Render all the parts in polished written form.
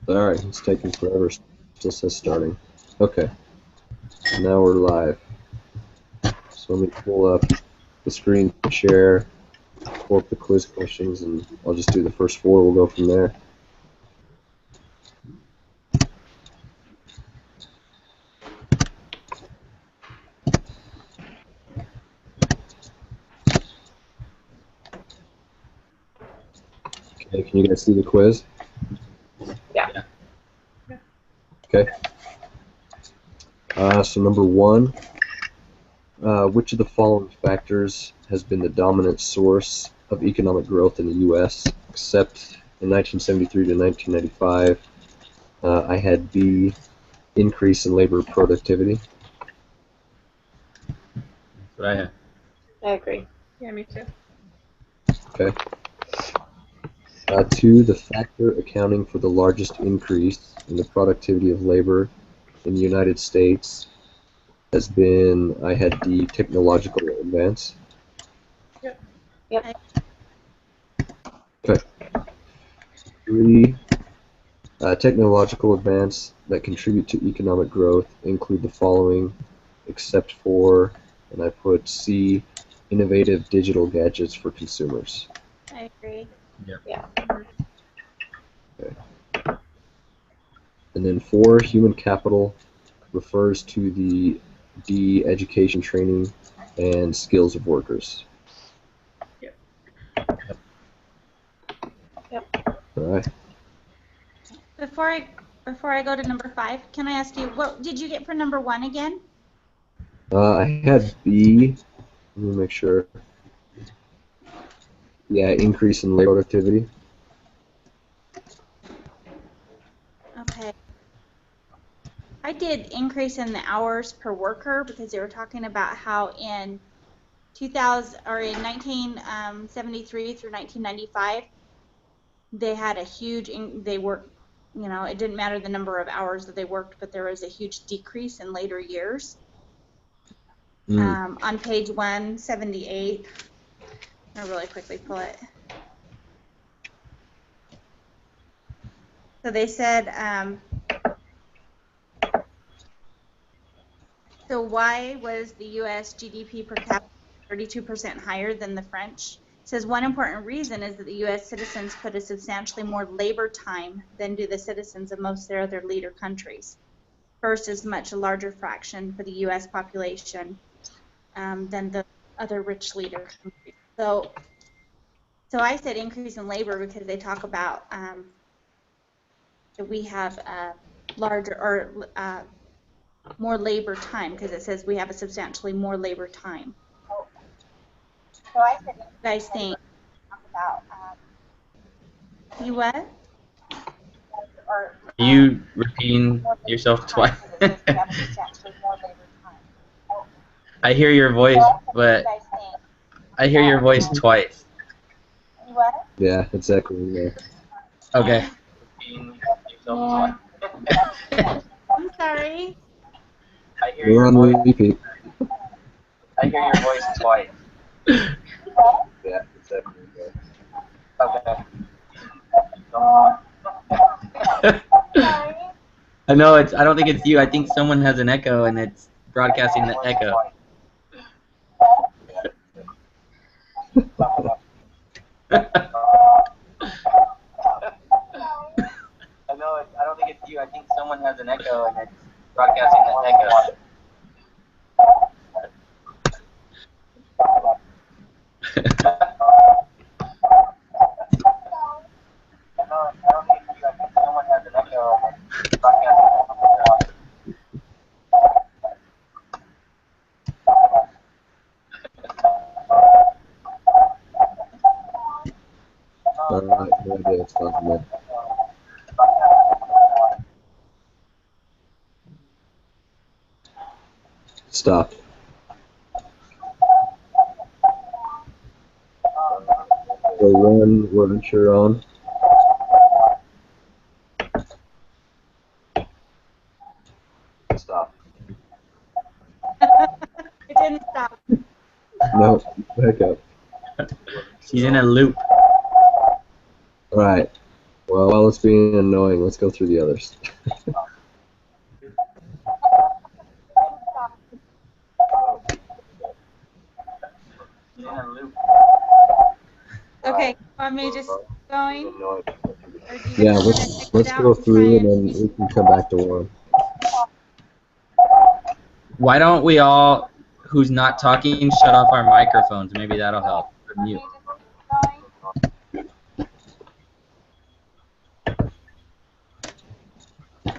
Alright, it's taking forever. Still says starting. Okay, now we're live. So let me pull up the screen share, pull up the quiz questions, and I'll just do the first four. We'll go from there. Okay, can you guys see the quiz? Yeah. Okay. So number one, which of the following factors has been the dominant source of economic growth in the U.S. except in 1973 to 1995? I had B, increase in labor productivity. That's what I have. I agree. Yeah, me too. Okay. Two, the factor accounting for the largest increase in the productivity of labor in the United States has been, I had D, technological advance. Yep. Okay. Three, technological advance that contribute to economic growth include the following, except for, and I put C, innovative digital gadgets for consumers. I agree. Yep. Yeah. Okay. And then four, human capital refers to the D, education, training, and skills of workers. Yep. All right. Before I go to number 5, can I ask you, what did you get for number 1 again? I had B. Let me make sure. Yeah, increase in labor productivity. Okay. I did increase in the hours per worker because they were talking about how in 2000 or in 1973 through 1995 they had a huge they worked, it didn't matter the number of hours that they worked, but there was a huge decrease in later years. On page 178, I'll really quickly pull it. So they said, so why was the U.S. GDP per capita 32% higher than the French? It says one important reason is that the U.S. citizens put a substantially more labor time than do the citizens of most of their other leader countries. First is much a larger fraction for the U.S. population than the other rich leader countries. So I said increase in labor because they talk about that we have larger or more labor time, because it says we have a substantially more labor time. So I said, you guys think about you what? Are you repeating yourself twice? I hear your voice, but I hear your voice twice. What? Yeah, exactly. Yeah. Okay. I'm sorry. We're on repeat. I hear your voice twice. Yeah, exactly. Yeah. Okay. I know I don't think it's you. I think someone has an echo and it's broadcasting the echo. I don't think it's you. I think someone has an echo and it's broadcasting the echo. No idea what's causing that. Stop. So one we're unsure on. Stop. It didn't stop. No, back up. She's in a loop. All right. Well, while it's being annoying, let's go through the others. In a loop. Okay, want me to just keep going? Or do you Yeah, want to check let's it go out and try through and and then we can come back to one. Why don't we all, who's not talking, shut off our microphones? Maybe that'll help. Or mute.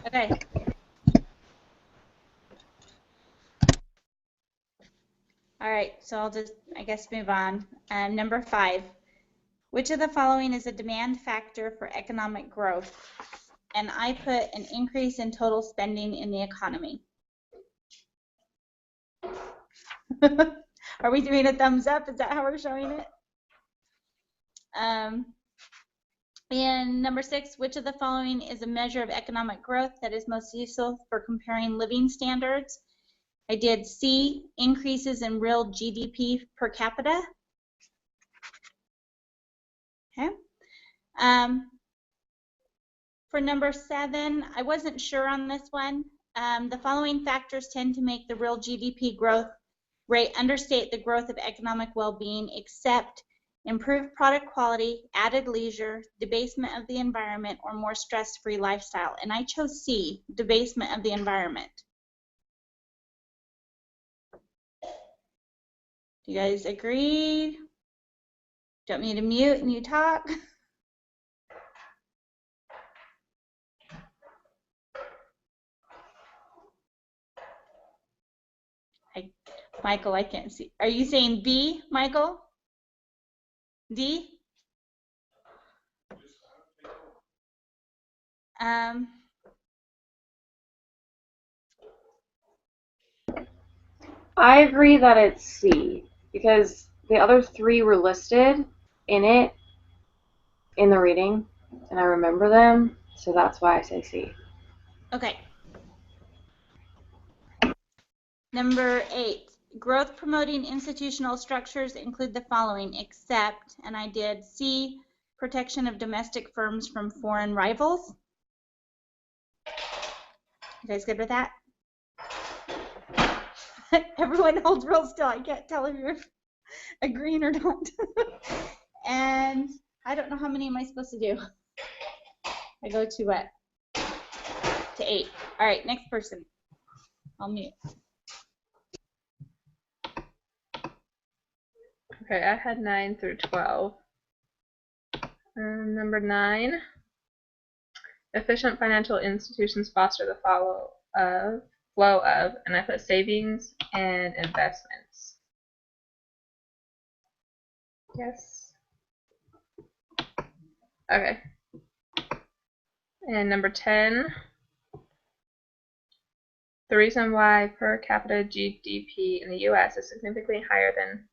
Okay. All right, so I'll just, I guess, move on. Number 5, which of the following is a demand factor for economic growth? And I put an increase in total spending in the economy. Are we doing a thumbs up? Is that how we're showing it? And number 6, which of the following is a measure of economic growth that is most useful for comparing living standards? I did C, increases in real GDP per capita. Okay. For number 7, I wasn't sure on this one. The following factors tend to make the real GDP growth rate understate the growth of economic well-being, except improved product quality, added leisure, debasement of the environment, or more stress-free lifestyle. And I chose C, debasement of the environment. Do you guys agree? Do you want me to mute and you talk? Michael, I can't see. Are you saying B, Michael? D? I agree that it's C because the other 3 were listed in it in the reading, and I remember them, so that's why I say C. Okay. Number 8, growth promoting institutional structures include the following, except, and I did C, protection of domestic firms from foreign rivals. You guys good with that? Everyone holds real still. I can't tell if you're agreeing or not. And I don't know how many am I supposed to do. I go to what? To 8. All right, next person. I'll mute. Okay, I had 9 through 12. Number 9, efficient financial institutions foster the flow of, and I put savings and investments. Yes. Okay. And number 10, the reason why per capita GDP in the US is significantly higher than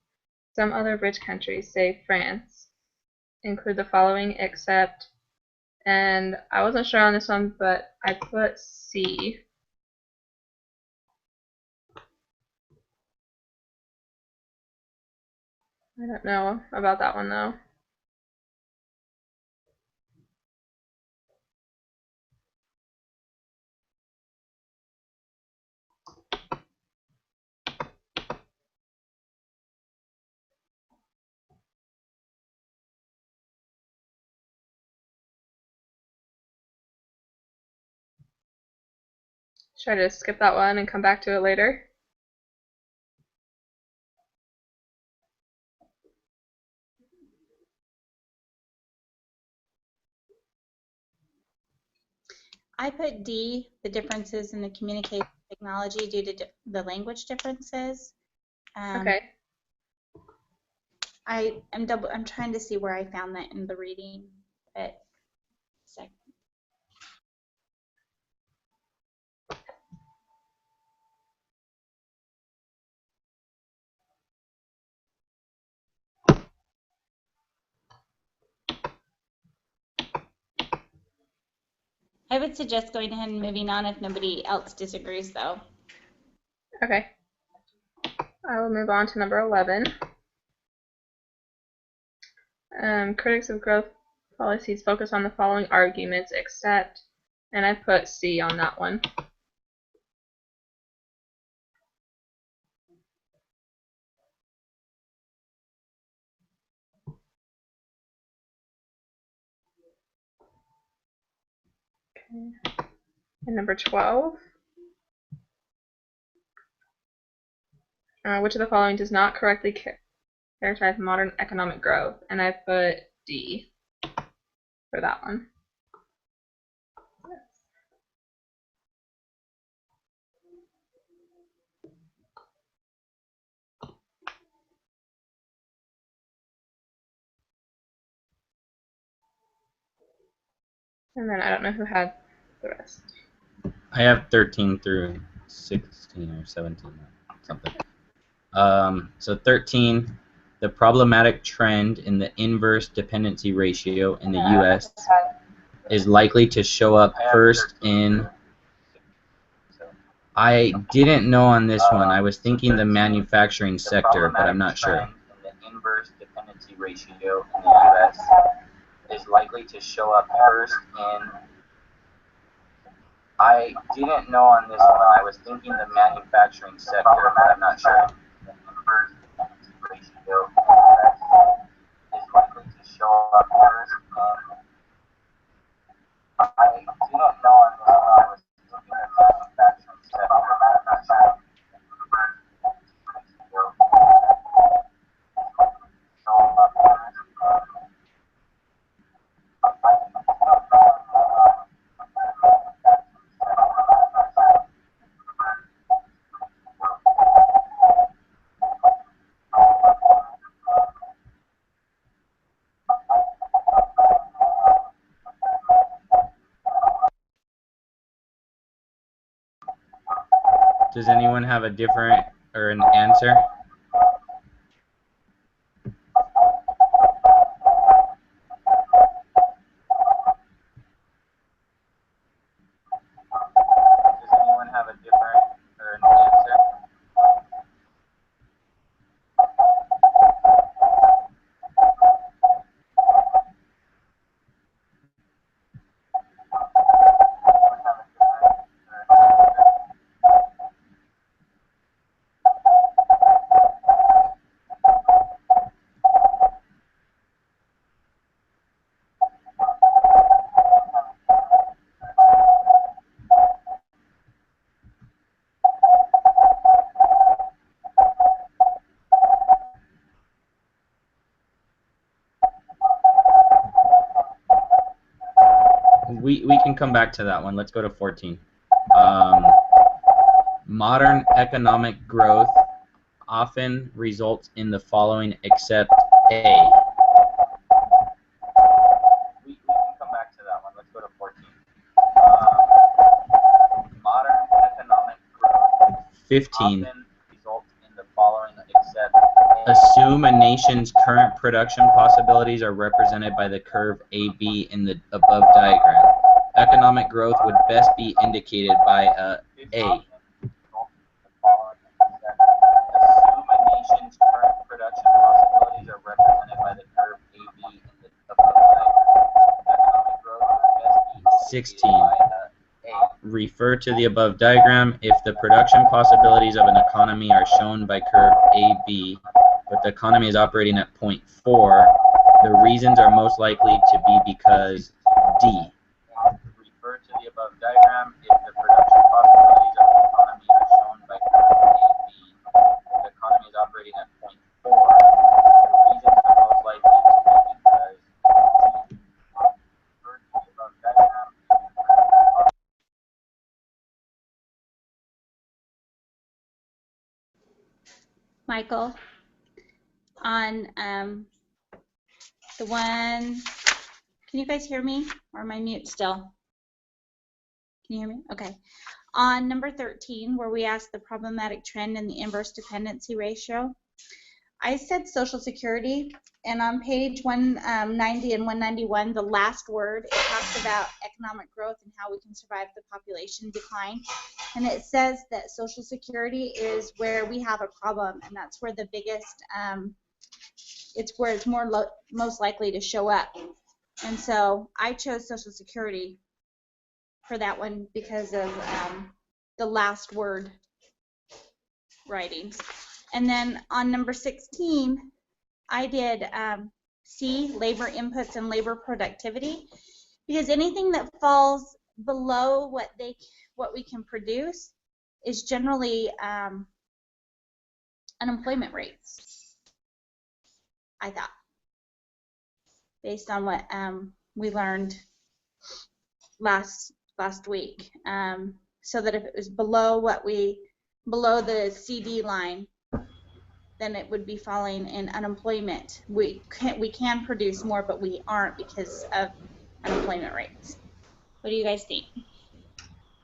some other rich countries, say France, include the following except, and I wasn't sure on this one, but I put C. I don't know about that one though. Should I just skip that one and come back to it later? I put D, the differences in the communication technology due to the language differences. Okay. I'm trying to see where I found that in the reading, but second. I would suggest going ahead and moving on if nobody else disagrees, though. Okay. I will move on to number 11. Critics of growth policies focus on the following arguments except, and I put C on that one. Okay. And number 12. Which of the following does not correctly characterize modern economic growth? And I put D for that one. And then I don't know who had the rest. I have 13 through 16 or 17 or something. So 13, the problematic trend in the inverse dependency ratio in the U.S. is likely to show up first in... I didn't know on this one. I was thinking the manufacturing sector, but I'm not sure. The inverse dependency ratio in the U.S. is likely to show up first in... I didn't know on this one. I was thinking the manufacturing sector, but I'm not sure. The inverse dependency ratio in the U.S. is likely to show up first in... I didn't know on this one. I was thinking the manufacturing sector, but I'm not sure. The inverse dependency ratio in the U.S. is likely to show up first in... Does anyone have a different or an answer? Does anyone have a different or an answer? We can come back to that one. Let's go to 14. Modern economic growth often results in the following except A. We can come back to that one. Let's go to 14. Modern economic growth 15. often results in the following except A. Assume a nation's current production possibilities are represented by the curve AB in the above diagram. Economic growth would best be indicated by a A. Assume a nation's current production possibilities are represented by the curve AB in the above diagram. Economic growth would best be indicated 16. by A. Refer to the above diagram. If the production possibilities of an economy are shown by curve AB, but the economy is operating at point 4, the reasons are most likely to be because D. Refer to the above diagram. If the production possibilities of an economy are shown by curve AB, but the economy is operating at point 4, the reasons are most likely to be because D. Refer to the above diagram. Michael, on the one, can you guys hear me, or am I mute still? Can you hear me? Okay. On number 13, where we asked the problematic trend in the inverse dependency ratio, I said Social Security, and on page 190 and 191, the last word, it talks about economic growth and how we can survive the population decline. And it says that Social Security is where we have a problem, and that's where the biggest, it's where it's most likely to show up. And so I chose Social Security for that one because of the last word writings. And then on number 16, I did C, labor inputs and labor productivity, because anything that falls below what we can produce is generally unemployment rates, I thought, based on what we learned last week. So that if it was below below the CD line, then it would be falling in unemployment. We can produce more, but we aren't because of unemployment rates. What do you guys think?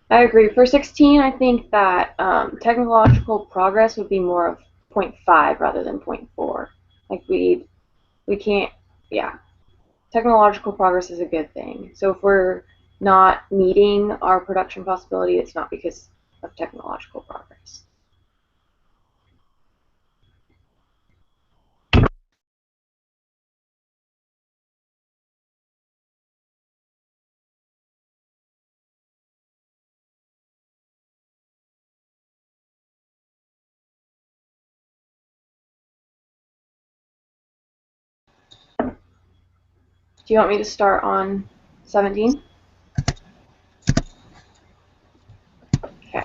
I agree. For 16, I think that technological progress would be more of 0.5 rather than 0.4. Like we can't, yeah. Technological progress is a good thing. So if we're not meeting our production possibility, it's not because of technological progress. Do you want me to start on 17? Okay.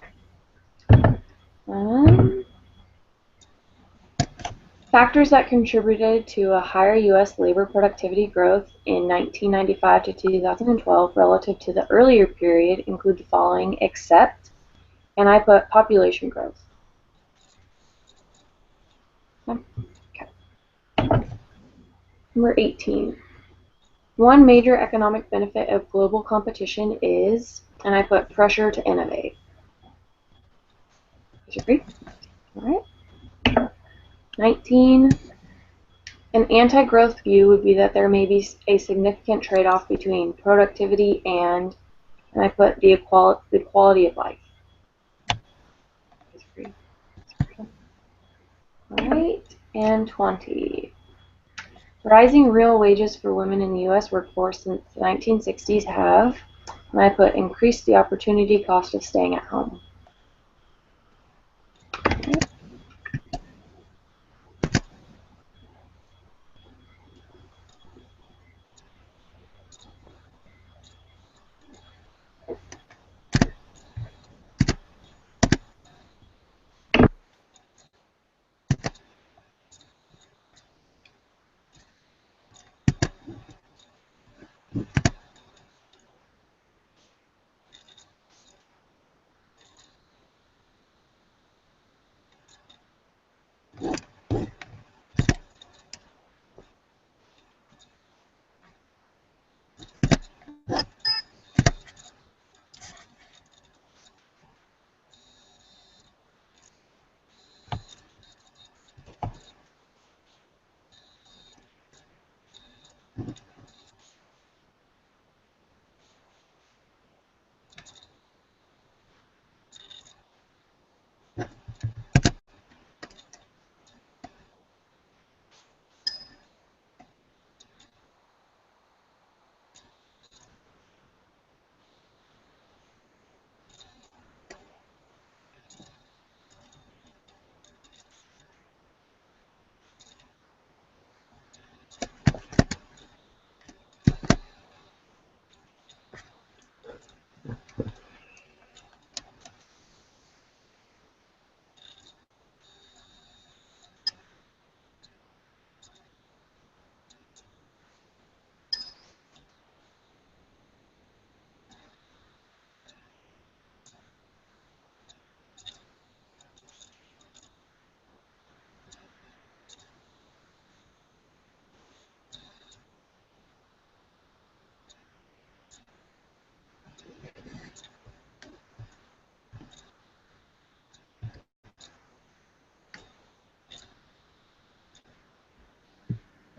Factors that contributed to a higher U.S. labor productivity growth in 1995 to 2012 relative to the earlier period include the following, except, and I put population growth. Okay. Number 18. One major economic benefit of global competition is, and I put pressure to innovate. Disagree? All right. 19. An anti-growth view would be that there may be a significant trade-off between productivity and I put the quality of life. Disagree? All right. And 20. Rising real wages for women in the U.S. workforce since the 1960s have, and I put increased the opportunity cost of staying at home.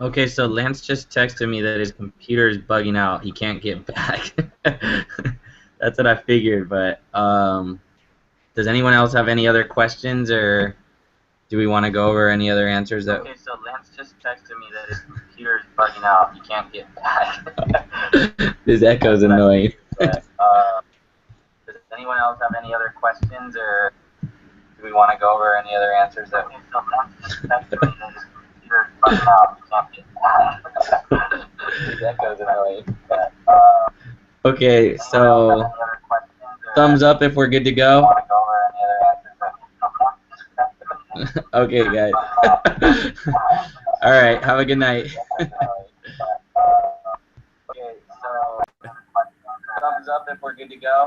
Okay, so Lance just texted me that his computer is bugging out. He can't get back. That's what I figured, but does anyone else have any other questions, or do we want to go over any other answers that... Okay, so Lance just texted me that his computer computer's bugging out. You can't get back. This echo's annoying. But, does anyone else have any other questions, or do we want to go over any other answers that we still have? This computer's bugging out. You can't get back. This echo's annoying. But, Okay, so thumbs up if we're good to go. Okay, guys. All right, have a good night. Okay, so thumbs up if we're good to go.